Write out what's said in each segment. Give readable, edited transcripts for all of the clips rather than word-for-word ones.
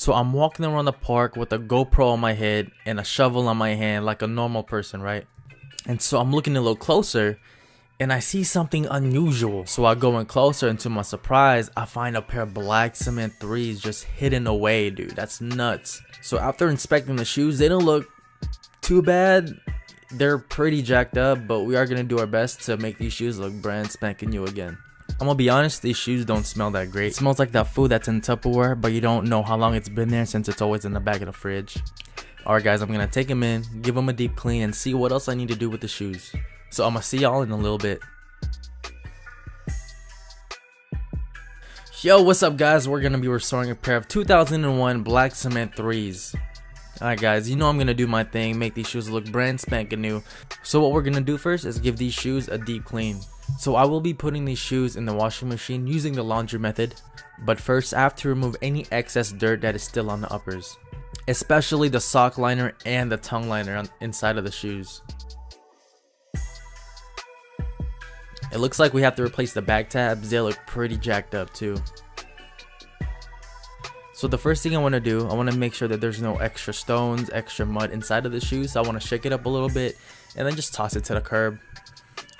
So I'm walking around the park with a GoPro on my head and a shovel on my hand like a normal person, right? And so I'm looking a little closer and I see something unusual. So I go in closer and to my surprise, I find a pair of black cement 3s just hidden away, dude. That's nuts. So after inspecting the shoes, they don't look too bad. They're pretty jacked up, but we are gonna do our best to make these shoes look brand spanking new again. I'm gonna be honest, these shoes don't smell that great. It smells like that food that's in Tupperware, but you don't know how long it's been there since it's always in the back of the fridge. Alright guys, I'm gonna take them in, give them a deep clean, and see what else I need to do with the shoes. So I'm gonna see y'all in a little bit. Yo, what's up guys? We're gonna be restoring a pair of 2001 black cement 3s. Alright guys, you know I'm gonna do my thing, make these shoes look brand spanking new. So what we're gonna do first is give these shoes a deep clean. So I will be putting these shoes in the washing machine using the laundry method. But first I have to remove any excess dirt that is still on the uppers, especially the sock liner and the tongue liner on inside of the shoes. It looks like we have to replace the back tabs. They look pretty jacked up too. So the first thing I want to do, I want to make sure that there's no extra stones, extra mud inside of the shoes. So I want to shake it up a little bit and then just toss it to the curb.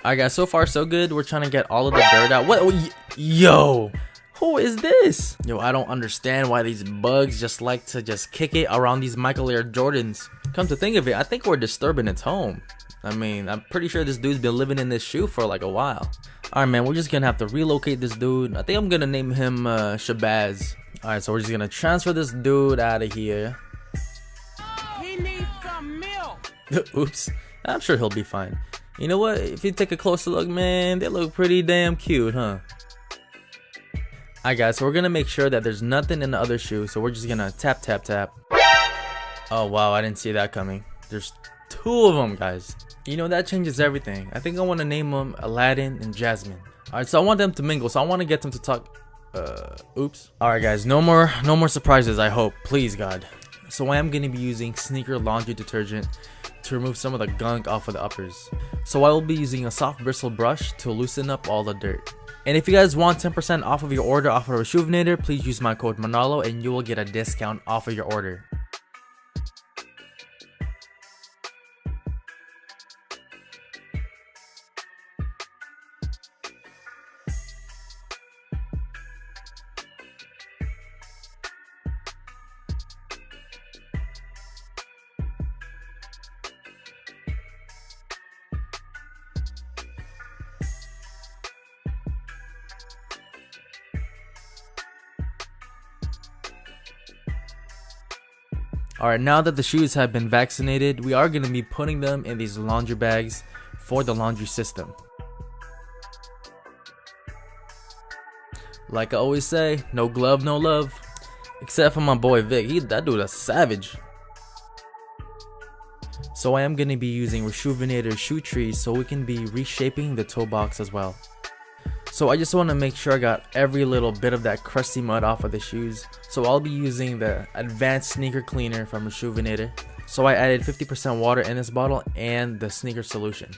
Alright guys, so far so good. We're trying to get all of the dirt out. What? Yo, who is this? Yo, I don't understand why these bugs just like to just kick it around these Michael Air Jordans. Come to think of it, I think we're disturbing its home. I mean, I'm pretty sure this dude's been living in this shoe for like a while. Alright man, we're just gonna have to relocate this dude. I think I'm gonna name him Shabazz. Alright, so we're just gonna transfer this dude out of here. He needs some milk. Oops, I'm sure he'll be fine. You know what, if you take a closer look, man, they look pretty damn cute, huh? Alright guys, so we're gonna make sure that there's nothing in the other shoe. So we're just gonna tap tap tap. Oh wow, I didn't see that coming. There's 2 of them, guys. You know, that changes everything. I think I want to name them Aladdin and Jasmine. Alright, so I want them to mingle, so I want to get them to talk. Oops. Alright guys, no more surprises, I hope, please God. So I am going to be using sneaker laundry detergent to remove some of the gunk off of the uppers. So I will be using a soft bristle brush to loosen up all the dirt. And if you guys want 10% off of your order off of Reshoevnator, please use my code Manalo and you will get a discount off of your order. Alright, now that the shoes have been vaccinated, we are going to be putting them in these laundry bags for the laundry system. Like I always say, no glove, no love. Except for my boy Vic, that dude a savage. So I am going to be using Reshoevnator shoe trees so we can be reshaping the toe box as well. So I just want to make sure I got every little bit of that crusty mud off of the shoes. So I'll be using the advanced sneaker cleaner from Reshoevnator. So I added 50% water in this bottle and the sneaker solution.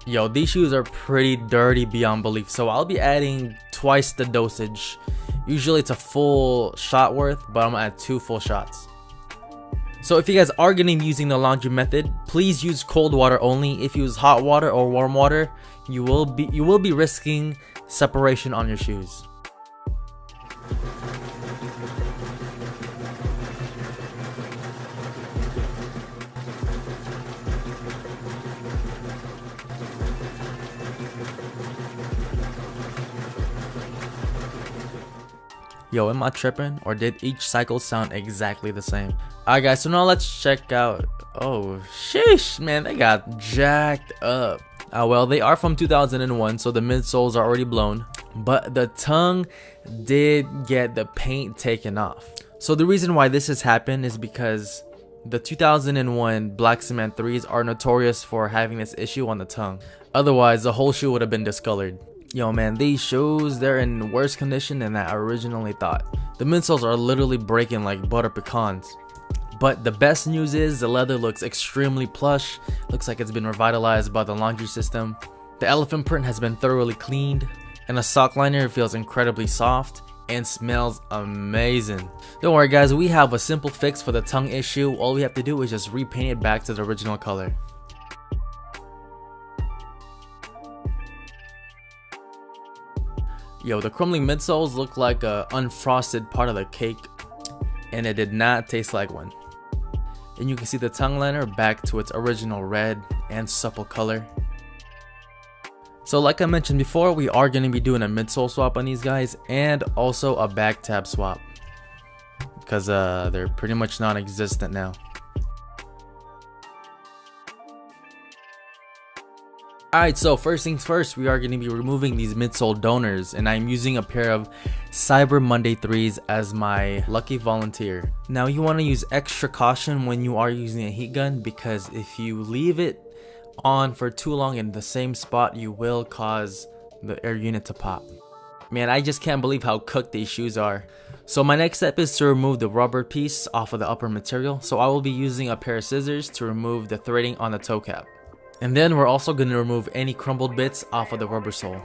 Yo, these shoes are pretty dirty beyond belief, so I'll be adding twice the dosage. Usually it's a full shot worth, but I'm gonna add 2 full shots. So if you guys are gonna be using the laundry method, please use cold water only. If you use hot water or warm water, you will be risking separation on your shoes. Yo, am I tripping? Or did each cycle sound exactly the same? Alright guys, so now let's check out. Oh, sheesh, man, they got jacked up. Well, they are from 2001, so the midsoles are already blown. But the tongue did get the paint taken off. So the reason why this has happened is because The 2001 black cement 3s are notorious for having this issue on the tongue. Otherwise, the whole shoe would have been discolored. Yo man, these shoes, they're in worse condition than I originally thought. The midsoles are literally breaking like butter pecans. But the best news is the leather looks extremely plush, looks like it's been revitalized by the laundry system. The elephant print has been thoroughly cleaned, and the sock liner feels incredibly soft and smells amazing. Don't worry guys, we have a simple fix for the tongue issue. All we have to do is just repaint it back to the original color. Yo, the crumbling midsoles look like a unfrosted part of the cake, and it did not taste like one. And you can see the tongue liner back to its original red and supple color. So like I mentioned before, we are going to be doing a midsole swap on these guys and also a back tab swap, because they're pretty much non-existent now. Alright, so first things first, we are going to be removing these midsole donors, and I'm using a pair of Cyber Monday 3s as my lucky volunteer. Now you want to use extra caution when you are using a heat gun, because if you leave it on for too long in the same spot, you will cause the air unit to pop. Man, I just can't believe how cooked these shoes are. So my next step is to remove the rubber piece off of the upper material, so I will be using a pair of scissors to remove the threading on the toe cap. And then we're also going to remove any crumbled bits off of the rubber sole.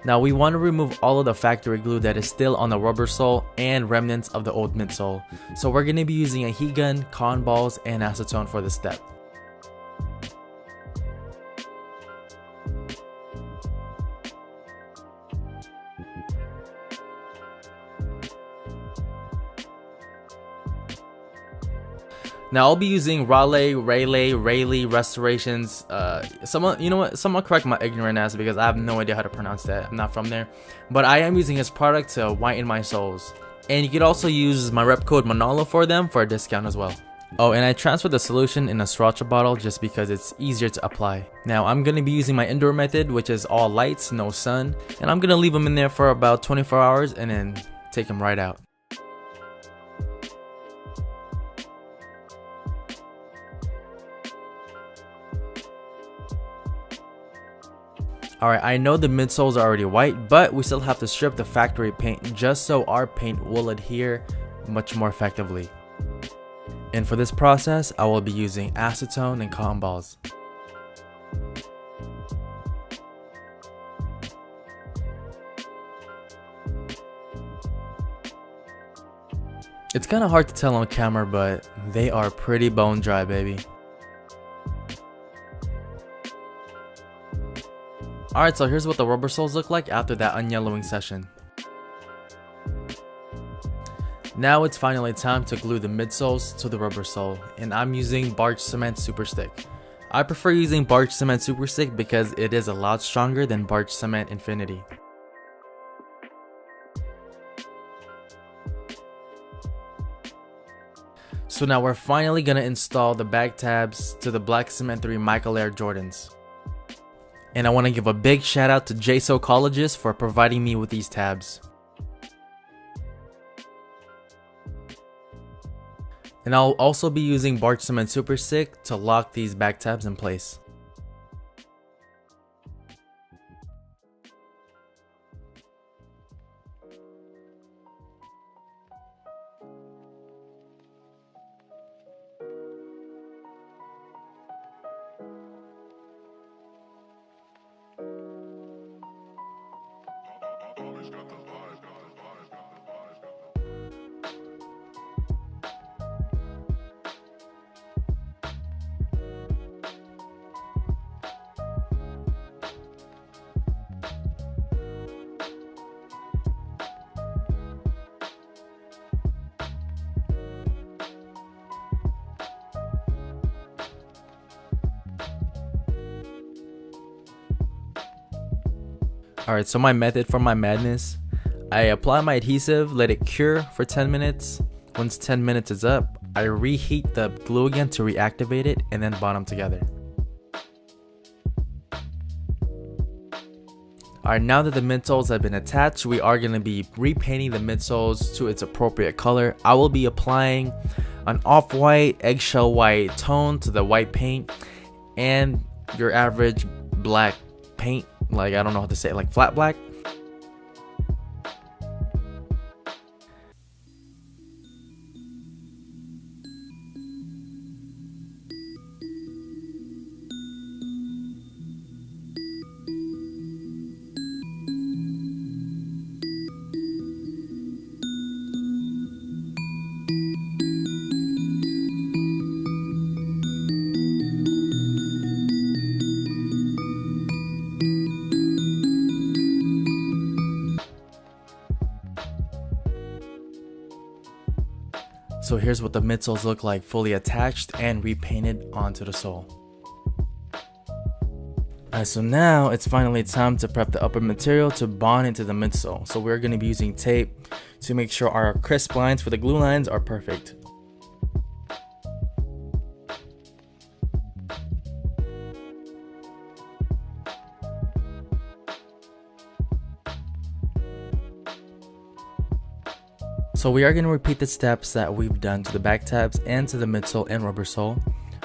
Now we want to remove all of the factory glue that is still on the rubber sole and remnants of the old midsole. So we're going to be using a heat gun, cotton balls, and acetone for this step. Now I'll be using Rayleigh restorations. Someone correct my ignorant ass because I have no idea how to pronounce that. I'm not from there, but I am using his product to whiten my soles. And you could also use my rep code Manolo for them for a discount as well. Oh, and I transferred the solution in a sriracha bottle just because it's easier to apply. Now I'm going to be using my indoor method, which is all lights, no sun, and I'm going to leave them in there for about 24 hours and then take them right out. Alright, I know the midsoles are already white, but we still have to strip the factory paint just so our paint will adhere much more effectively. And for this process, I will be using acetone and cotton balls. It's kind of hard to tell on camera, but they are pretty bone dry, baby. Alright, so here's what the rubber soles look like after that unyellowing session. Now it's finally time to glue the midsoles to the rubber sole, and I'm using Barge Cement Super Stick. I prefer using Barge Cement Super Stick because it is a lot stronger than Barge Cement Infinity. So now we're finally gonna install the back tabs to the Black Cement 3 Michael Air Jordans. And I want to give a big shout out to JSOcologist for providing me with these tabs. And I'll also be using Barge Cement Super Stick to lock these back tabs in place. Alright, so my method for my madness, I apply my adhesive, let it cure for 10 minutes. Once 10 minutes is up, I reheat the glue again to reactivate it and then bond them together. Alright, now that the midsoles have been attached, we are going to be repainting the midsoles to its appropriate color. I will be applying an off-white, eggshell white tone to the white paint and your average black paint, like I don't know how to say it, like flat black. So here's what the midsoles look like, fully attached and repainted onto the sole. Alright, so now it's finally time to prep the upper material to bond into the midsole. So we're going to be using tape to make sure our crisp lines for the glue lines are perfect. So we are going to repeat the steps that we've done to the back tabs and to the midsole and rubber sole.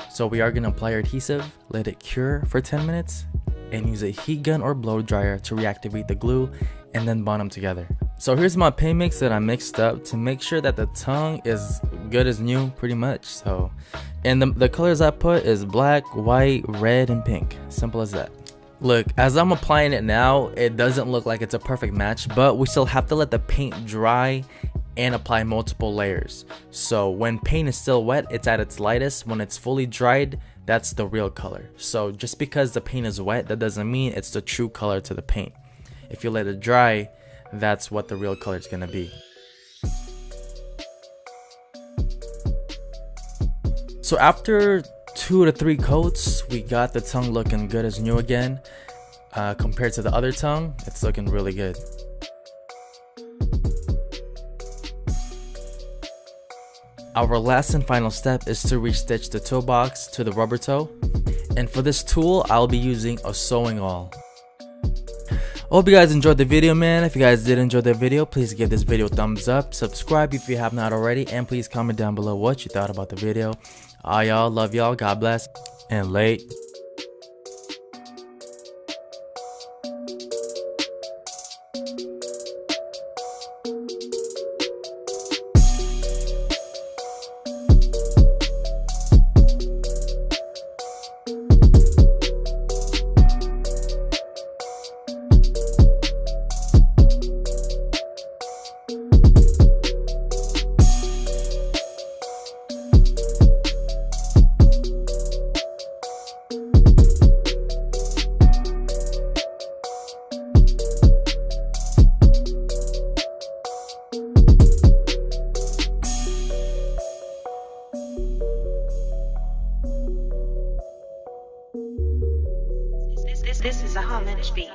So we are going to apply our adhesive, let it cure for 10 minutes, and use a heat gun or blow dryer to reactivate the glue and then bond them together. So here's my paint mix that I mixed up to make sure that the tongue is good as new, pretty much. So, and the colors I put is black, white, red, and pink. Simple as that. Look, as I'm applying it now, it doesn't look like it's a perfect match, but we still have to let the paint dry and apply multiple layers. So when paint is still wet, it's at its lightest. When it's fully dried, that's the real color. So just because the paint is wet, that doesn't mean it's the true color to the paint. If you let it dry, that's what the real color is going to be. So after 2 to 3 coats, we got the tongue looking good as new again. Compared to the other tongue, it's looking really good. Our last and final step is to restitch the toe box to the rubber toe. And for this tool, I'll be using a sewing awl. Hope you guys enjoyed the video, man. If you guys did enjoy the video, please give this video a thumbs up. Subscribe if you have not already. And please comment down below what you thought about the video. Y'all, love y'all. God bless. And late. This is a homage beat.